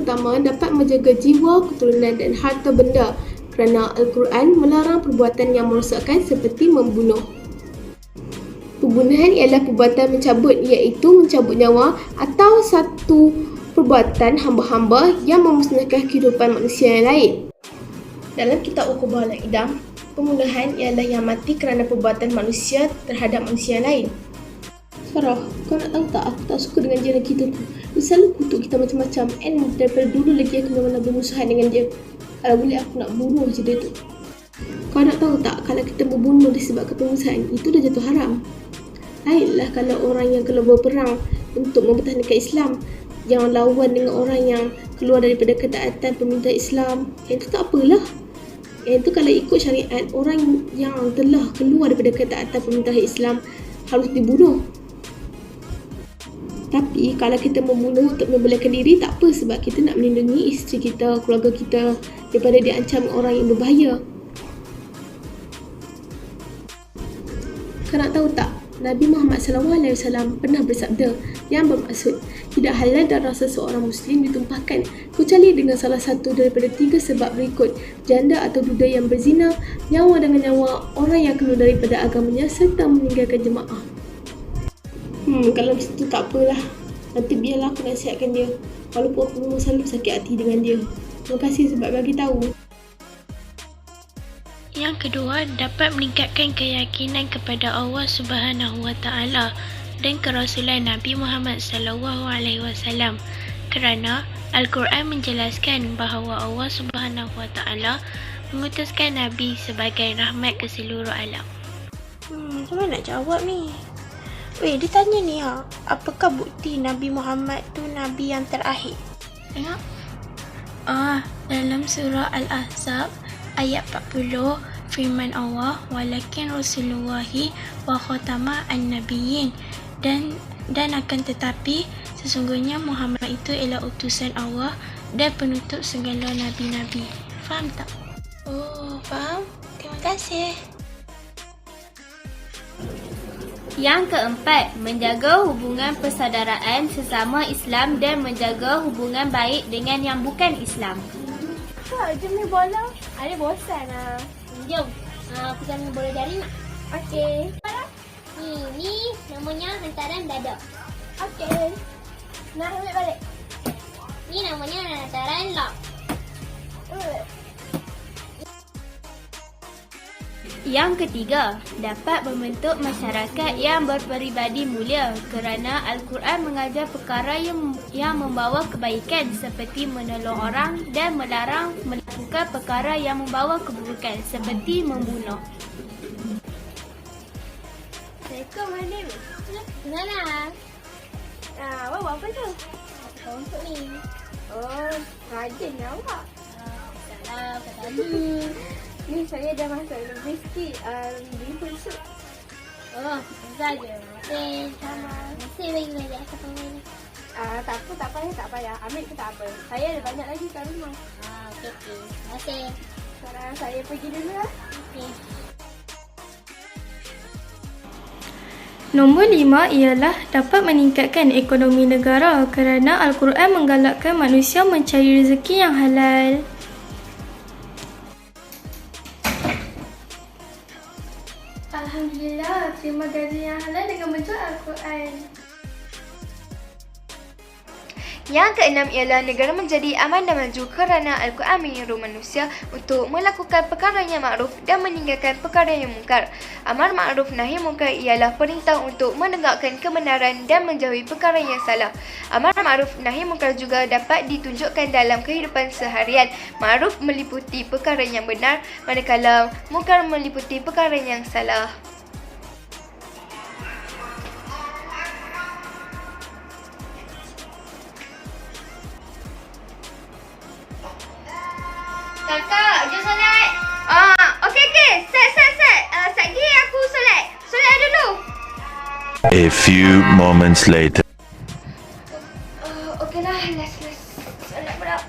terutama dapat menjaga jiwa, keturunan dan harta benda kerana Al-Quran melarang perbuatan yang merosakkan seperti membunuh. Pembunuhan ialah perbuatan mencabut, iaitu mencabut nyawa atau satu perbuatan hamba-hamba yang memusnahkan kehidupan manusia yang lain. Dalam kitab Uqubah al-Idam, pembunuhan ialah yang mati kerana perbuatan manusia terhadap manusia yang lain. Farah, kau nak tahu tak, aku tak suka dengan jiran kita tu. Dia selalu kutuk kita macam-macam, and daripada dulu lagi aku memang bermusuhan dengan dia. Kalau boleh aku nak bunuh je dia tu. Kau nak tahu tak, kalau kita membunuh disebabkan permusuhan, itu dah jatuh haram. Lainlah kalau orang yang keluar berperang untuk mempertahankan Islam, yang lawan dengan orang yang keluar daripada ketaatan pemerintah Islam, yang itu tak apalah. Yang itu kalau ikut syariat, orang yang telah keluar daripada ketaatan pemerintah Islam harus dibunuh. Tapi kalau kita membunuh untuk membelakan diri, tak apa, sebab kita nak melindungi isteri kita, keluarga kita daripada diancam orang yang berbahaya. Kau nak tahu tak, Nabi Muhammad SAW pernah bersabda yang bermaksud tidak halal darah seseorang Muslim ditumpahkan kecuali dengan salah satu daripada 3 sebab berikut: janda atau duda yang berzina, nyawa dengan nyawa orang yang keluar daripada agamanya, serta meninggalkan jemaah. Kalau macam tu tak apalah. Nanti biarlah aku nasihatkan dia. Walaupun aku memang selalu sakit hati dengan dia. Terima kasih sebab bagi tahu. Yang kedua, dapat meningkatkan keyakinan kepada Allah Subhanahu Wa Taala dan kerasulan Nabi Muhammad sallallahu alaihi wasallam. Kerana Al-Quran menjelaskan bahawa Allah Subhanahu Wa Taala mengutuskan Nabi sebagai rahmat ke seluruh alam. Macam mana nak jawab ni? Weh, dia tanya ni apakah bukti Nabi Muhammad tu Nabi yang terakhir? Tengok. Dalam surah Al-Ahzab ayat 40, firman Allah, walakin Rasulullahi wa khatama an-nabiyyin, dan akan tetapi sesungguhnya Muhammad itu ialah utusan Allah dan penutup segala nabi-nabi. Faham tak? Oh, faham. Terima kasih. Yang keempat, menjaga hubungan persaudaraan sesama Islam dan menjaga hubungan baik dengan yang bukan Islam. Jom ni bola. Ada bosan lah. Jom, kita main bola jari nak? Okey. Ni namanya hantaran dada. Okey. Nak ambil balik? Ni namanya hantaran lock. Yang ketiga, dapat membentuk masyarakat yang berperibadi mulia kerana Al-Quran mengajar perkara yang membawa kebaikan seperti menolong orang dan melarang melakukan perkara yang membawa keburukan seperti membunuh. Assalamualaikum, Madim. Kenapa? Awak buat apa tu? Untuk ni. Oh, rajin lah awak. Salah, kata tadi. Ni saya dah masak lebih sikit. Beri pun sup. Oh, saja. Okey, sama. Masih bagi aku panggil ni. Tak payah. Ambil tu tak apa. Saya ada banyak lagi kat rumah. Okey. Terima kasih. Sekarang saya pergi dulu lah. Okey. Nombor 5 ialah dapat meningkatkan ekonomi negara kerana Al-Quran menggalakkan manusia mencari rezeki yang halal. Alhamdulillah, terima gaji yang halal dengan menjual Al-Quran. Yang keenam ialah negara menjadi aman dan maju kerana Al-Quran menyuruh manusia untuk melakukan perkara yang makruf dan meninggalkan perkara yang mungkar. Amar makruf nahi mungkar ialah perintah untuk menegakkan kebenaran dan menjauhi perkara yang salah. Amar makruf nahi mungkar juga dapat ditunjukkan dalam kehidupan seharian. Makruf meliputi perkara yang benar, manakala mungkar meliputi perkara yang salah. Kakak, jom solat. Okey. Set. Sekejap aku solat. Solat dulu. A few moments later. Okeylah, last. Solat pula.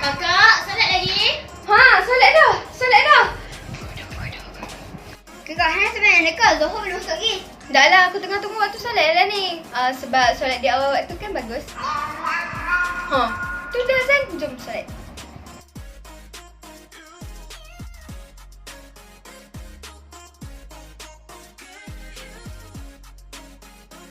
Kakak, solat lagi? Solat dah. Kak Hana sebenarnya ke Zohor belum masuk lagi. Dah lah, aku tengah tunggu waktu solat lah ni. Sebab solat di awal waktu kan bagus. Tu dah azan, jom solat.